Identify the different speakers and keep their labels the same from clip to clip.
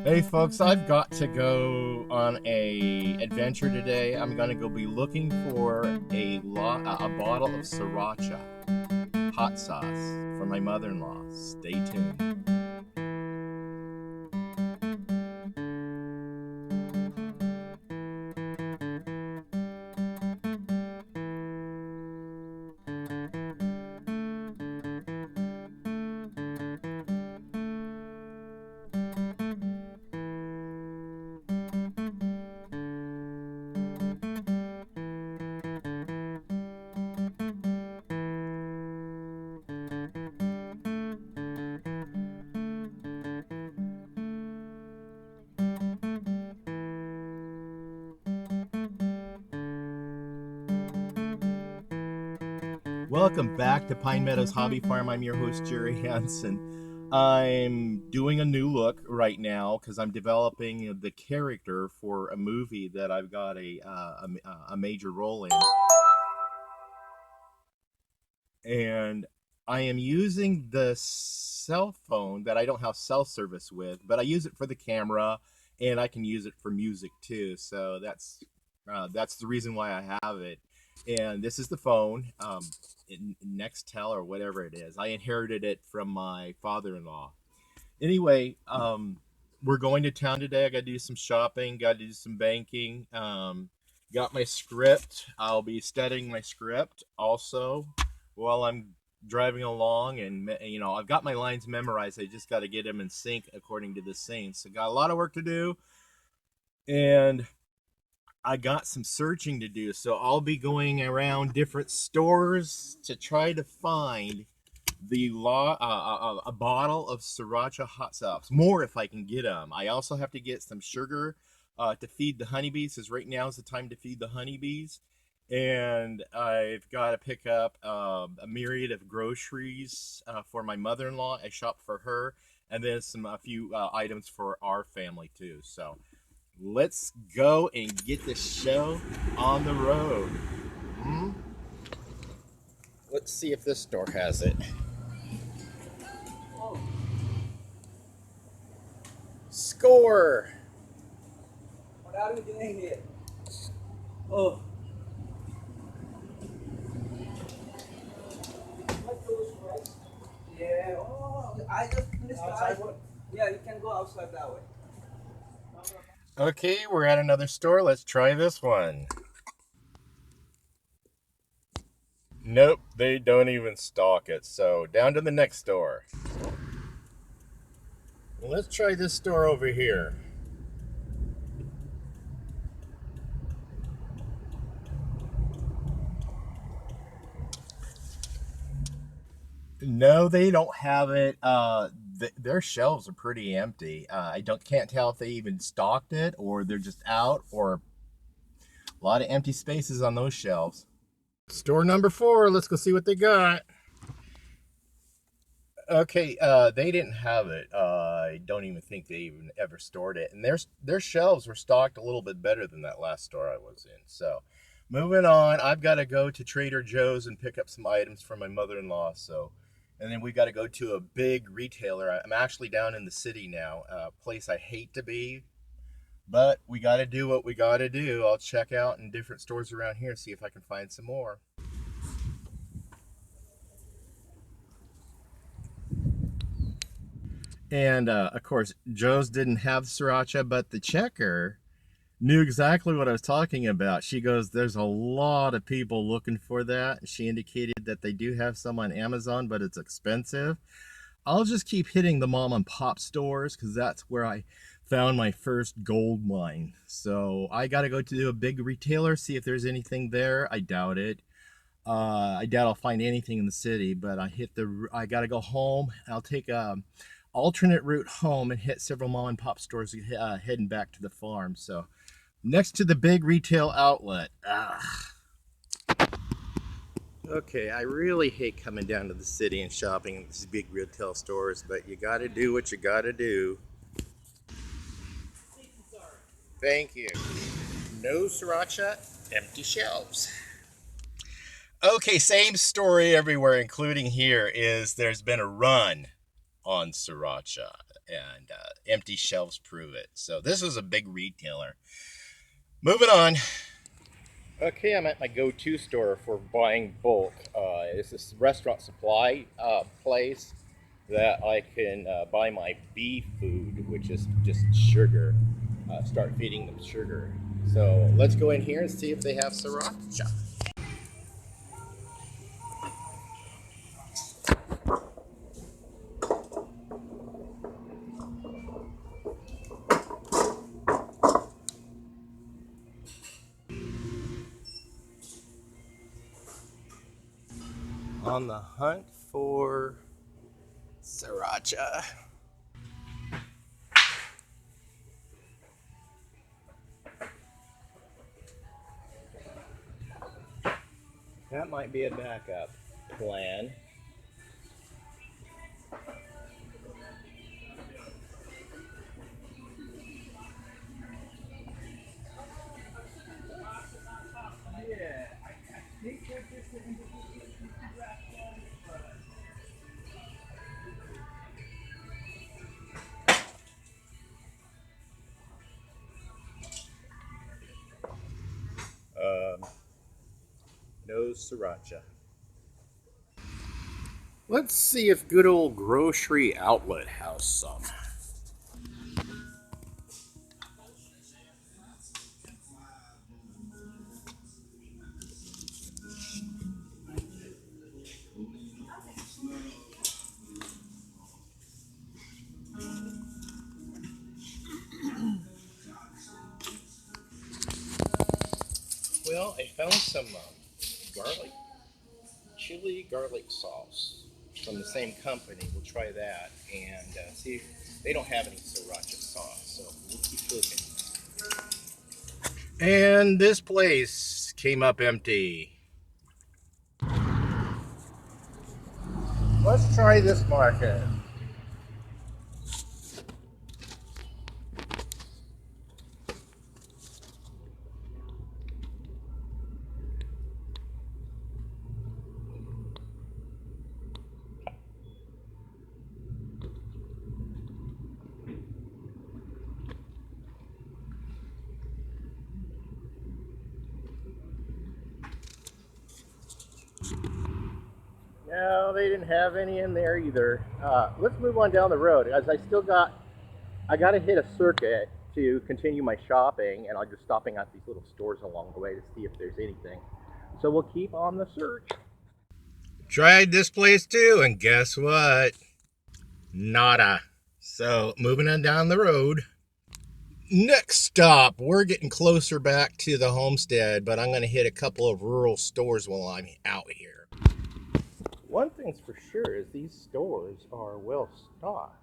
Speaker 1: Hey folks, I've got to go on a adventure today. I'm gonna go be looking for a bottle of sriracha hot sauce for my mother-in-law. Stay tuned. Welcome back to Pine Meadows Hobby Farm. I'm your host, Jerry Hansen. I'm doing a new look right now because I'm developing the character for a movie that I've got a major role in. And I am using the cell phone that I don't have cell service with, but I use it for the camera and I can use it for music too. So that's the reason why I have it. And this is the phone, Nextel or whatever it is. I inherited it from my father-in-law. Anyway, we're going to town today. I got to do some shopping, got to do some banking. Got my script. I'll be studying my script also while I'm driving along, and I've got my lines memorized. I just got to get them in sync according to the saints. So got a lot of work to do, and I got some searching to do. So I'll be going around different stores to try to find a bottle of sriracha hot sauce. More if I can get them. I also have to get some sugar to feed the honeybees, because right now is the time to feed the honeybees. And I've got to pick up a myriad of groceries for my mother-in-law. I shop for her, and then a few items for our family too. So let's go and get the show on the road. Hmm? Let's see if this store has it. Score!
Speaker 2: What are you doing here? Oh. Yeah, oh, I just finished outside work. Yeah, you can go outside that way.
Speaker 1: Okay, we're at another store. Let's try this one. Nope, they don't even stock it. So down to the next store. Let's try this store over here. No, they don't have it. Their shelves are pretty empty. I can't tell if they even stocked it or they're just out, or a lot of empty spaces on those shelves. Store number 4. Let's go see what they got. Okay, they didn't have it. I don't even think they even ever stored it. And their shelves were stocked a little bit better than that last store I was in. So, moving on, I've got to go to Trader Joe's and pick up some items for my mother-in-law. So, and then we got to go to a big retailer. I'm actually down in the city now, a place I hate to be, but we got to do what we got to do. I'll check out in different stores around here, see if I can find some more. And of course, Joe's didn't have sriracha, but the checker knew exactly what I was talking about. She goes, there's a lot of people looking for that. She indicated that they do have some on Amazon, but it's expensive. I'll just keep hitting the mom and pop stores because that's where I found my first gold mine. So I got to go to a big retailer, see if there's anything there. I doubt it. I doubt I'll find anything in the city, but I got to go home. I'll take a alternate route home and hit several mom and pop stores heading back to the farm. So next to the big retail outlet. Okay, I really hate coming down to the city and shopping at these big retail stores, but you gotta do what you gotta do. Thank you. No sriracha, empty shelves. Okay, same story everywhere, including here, is there's been a run on sriracha. and empty shelves prove it. So this is a big retailer. Moving on. Okay, I'm at my go-to store for buying bulk. It's this restaurant supply place that I can buy my bee food, which is just sugar. Start feeding them sugar. So let's go in here and see if they have sriracha. On the hunt for sriracha. That might be a backup plan. No sriracha. Let's see if good old Grocery Outlet has some. Well, I found some garlic, chili garlic sauce from the same company. We'll try that and see if they don't have any sriracha sauce. So we'll keep looking. And this place came up empty. Let's try this market. No, they didn't have any in there either. Let's move on down the road, as I got to hit a circuit to continue my shopping, and I'm just stopping at these little stores along the way to see if there's anything. So we'll keep on the search. Tried this place too, and guess what? Nada. So moving on down the road. Next stop, we're getting closer back to the homestead, but I'm going to hit a couple of rural stores while I'm out here. One thing's for sure is these stores are well stocked.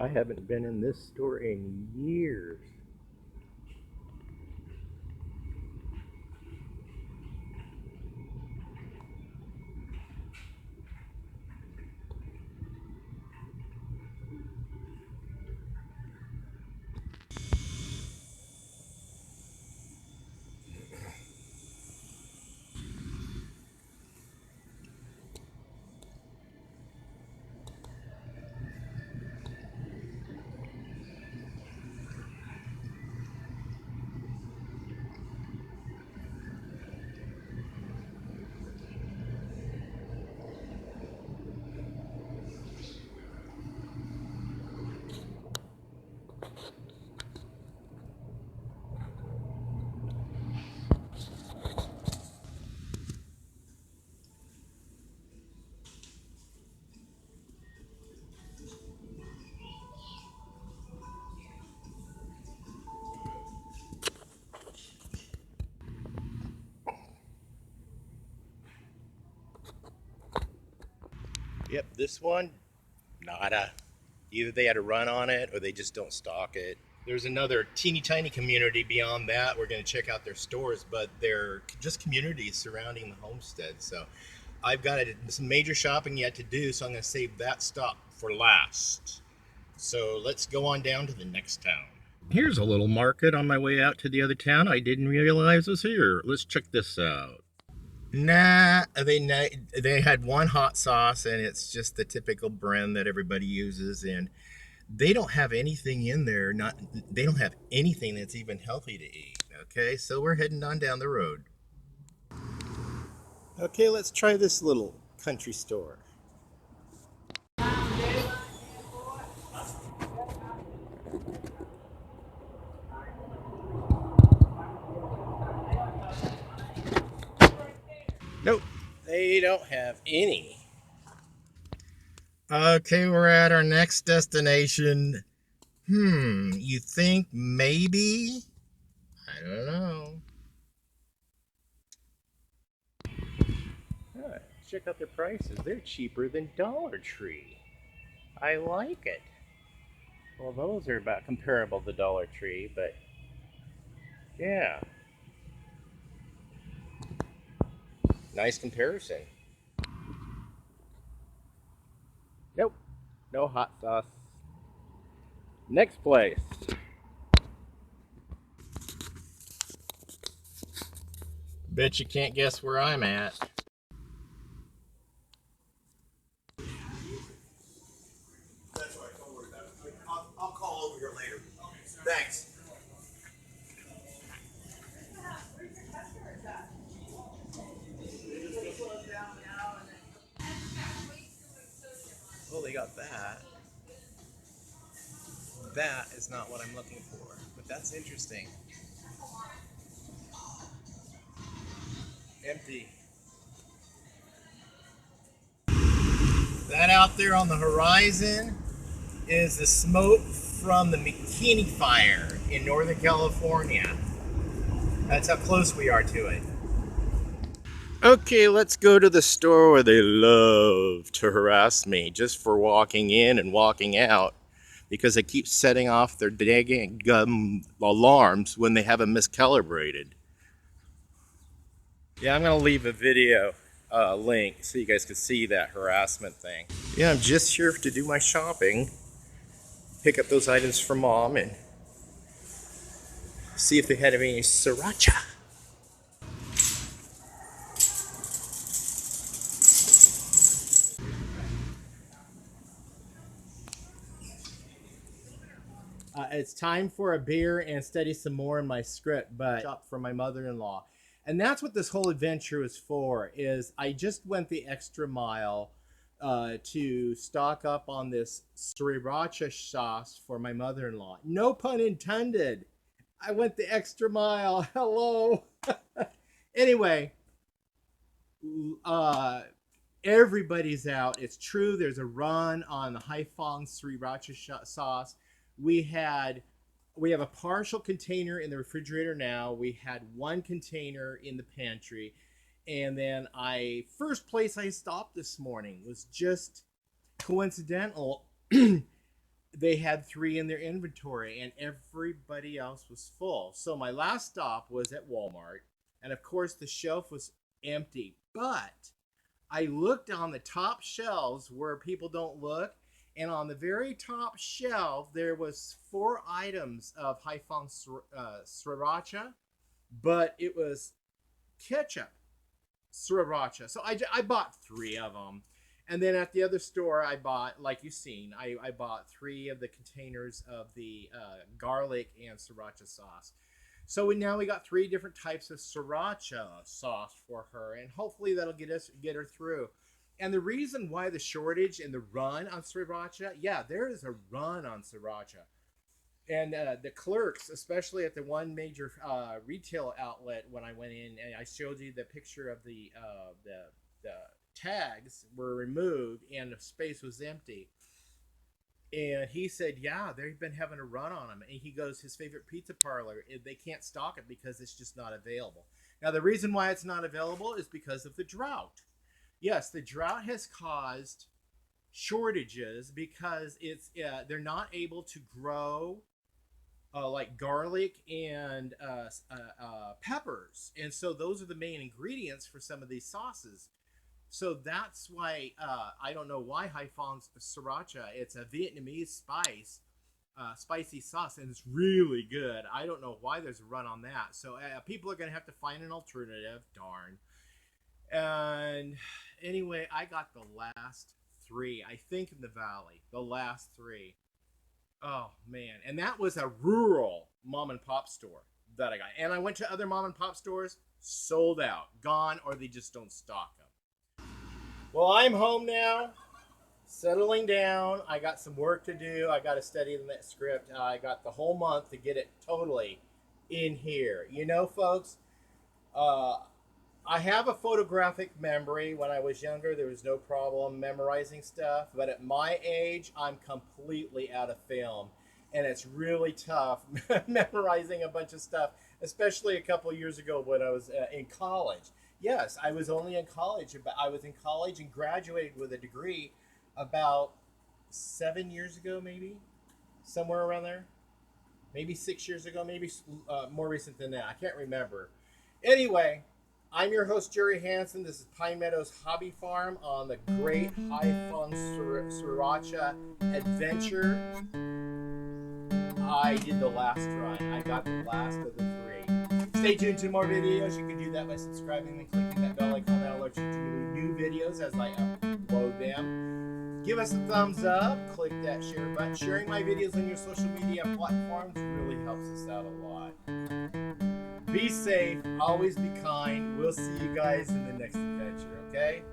Speaker 1: I haven't been in this store in years. Yep, this one, nada. Either they had a run on it or they just don't stock it. There's another teeny tiny community beyond that. We're going to check out their stores, but they're just communities surrounding the homestead. So I've got some major shopping yet to do, so I'm going to save that stop for last. So let's go on down to the next town. Here's a little market on my way out to the other town I didn't realize was here. Let's check this out. Nah, they had one hot sauce, and it's just the typical brand that everybody uses, and they don't have anything in there. They don't have anything that's even healthy to eat. Okay, so we're heading on down the road. Okay, let's try this little country store. Nope, they don't have any. Okay, we're at our next destination. You think maybe? I don't know. Check out their prices. They're cheaper than Dollar Tree. I like it. Well, those are about comparable to Dollar Tree, but yeah. Nice comparison. Nope, no hot sauce. Next place. Bet you can't guess where I'm at. That's all right, don't worry about it. I'll call over here later. Thanks. Well, they got that. That is not what I'm looking for, but that's interesting. Empty. That out there on the horizon is the smoke from the McKinney fire in Northern California. That's how close we are to it. Okay, let's go to the store where they love to harass me just for walking in and walking out, because they keep setting off their dang alarms when they have them miscalibrated. Yeah, I'm gonna leave a video link so you guys can see that harassment thing. Yeah, I'm just here to do my shopping, pick up those items for Mom, and see if they had any sriracha. It's time for a beer and study some more in my script, but shop for my mother-in-law. And that's what this whole adventure is for, is I just went the extra mile to stock up on this sriracha sauce for my mother-in-law. No pun intended. I went the extra mile. Hello. Anyway, everybody's out. It's true. There's a run on the Haiphong sriracha sauce. We have a partial container in the refrigerator now. We had one container in the pantry. And then first place I stopped this morning was just coincidental. They had 3 in their inventory and everybody else was full. So my last stop was at Walmart. And of course the shelf was empty. But I looked on the top shelves where people don't look. And on the very top shelf, there was 4 items of Haiphong sriracha, but it was ketchup sriracha. So I bought 3 of them. And then at the other store, I bought, like you've seen, I bought 3 of the containers of the garlic and sriracha sauce. So now we got 3 different types of sriracha sauce for her, and hopefully that'll get her through. And the reason why the shortage and the run on sriracha, yeah, there is a run on sriracha. And the clerks, especially at the one major retail outlet, when I went in and I showed you the picture of the tags were removed and the space was empty. And he said, yeah, they've been having a run on them. And he goes, his favorite pizza parlor, they can't stock it because it's just not available. Now, the reason why it's not available is because of the drought. Yes, the drought has caused shortages because it's they're not able to grow like garlic and peppers, and so those are the main ingredients for some of these sauces. So that's why I don't know why Haiphong's sriracha. It's a Vietnamese spicy sauce, and it's really good. I don't know why there's a run on that. So people are gonna have to find an alternative. Darn. And anyway, I got the last three. I think in the valley, the last three. Oh man, and that was a rural mom and pop store that I got. And I went to other mom and pop stores, sold out, gone, or they just don't stock them. Well, I'm home now, settling down. I got some work to do. I got to study the next script. I got the whole month to get it totally in here. You know, folks, uh, I have a photographic memory. When I was younger, there was no problem memorizing stuff. But at my age, I'm completely out of film. And it's really tough memorizing a bunch of stuff, especially a couple years ago when I was in college. Yes, I was only in college, but I was in college and graduated with a degree about 7 years ago, maybe somewhere around there. Maybe 6 years ago, maybe more recent than that. I can't remember. Anyway, I'm your host, Jerry Hansen. This is Pine Meadows Hobby Farm on the Great Haiphong Sriracha Adventure. I did the last run. I got the last of the three. Stay tuned to more videos. You can do that by subscribing and clicking that bell icon. That'll alert you to new videos as I upload them. Give us a thumbs up. Click that share button. Sharing my videos on your social media platforms really helps us out a lot. Be safe. Always be kind. We'll see you guys in the next adventure, okay?